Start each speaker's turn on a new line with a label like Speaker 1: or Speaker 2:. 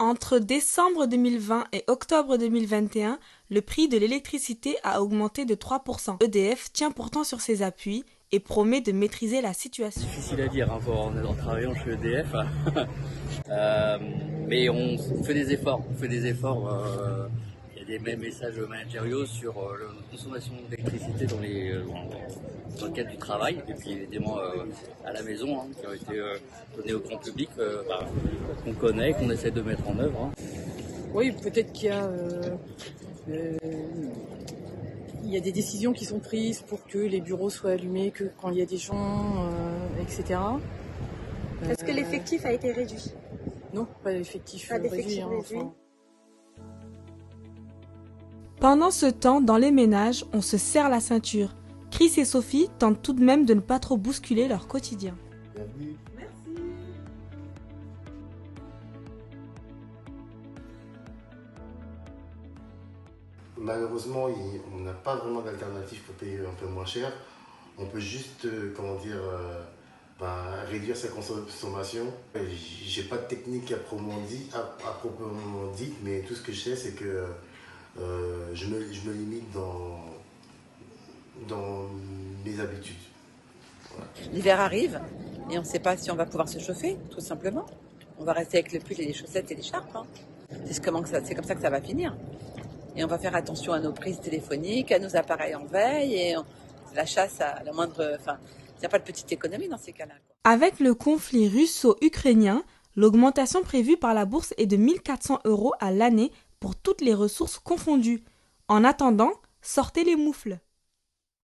Speaker 1: Entre décembre 2020 et octobre 2021, le prix de l'électricité a augmenté de 3%. EDF tient pourtant sur ses appuis et promet de maîtriser la situation.
Speaker 2: Difficile à dire, hein, en travaillant chez EDF, mais on fait des efforts. Il y a des mêmes messages managériaux sur la consommation d'électricité dans le cadre du travail, et puis évidemment à la maison, hein, qui ont été donnés au grand public, qu'on connaît, qu'on essaie de mettre en œuvre. Hein.
Speaker 3: Oui, peut-être qu'il y a des décisions qui sont prises pour que les bureaux soient allumés, que quand il y a des gens, etc.
Speaker 4: Est-ce que l'effectif a été réduit?
Speaker 3: Non, pas d'effectif
Speaker 4: réduit.
Speaker 3: Enfin.
Speaker 1: Pendant ce temps, dans les ménages, on se serre la ceinture. Chris et Sophie tentent tout de même de ne pas trop bousculer leur quotidien.
Speaker 4: Merci.
Speaker 5: Malheureusement, on n'a pas vraiment d'alternative pour payer un peu moins cher. On peut juste, réduire sa consommation. J'ai pas de technique à proprement dit, mais tout ce que je sais, c'est que je me limite dans mes habitudes.
Speaker 6: Voilà. L'hiver arrive et on ne sait pas si on va pouvoir se chauffer, tout simplement. On va rester avec le pull et les chaussettes et l'écharpe. Hein. C'est comme ça que ça va finir. Et on va faire attention à nos prises téléphoniques, à nos appareils en veille et la chasse à la moindre... Enfin, il n'y a pas de petite économie dans ces cas-là.
Speaker 1: Avec le conflit russo-ukrainien, l'augmentation prévue par la bourse est de 1 400 € à l'année pour toutes les ressources confondues. En attendant, sortez les moufles.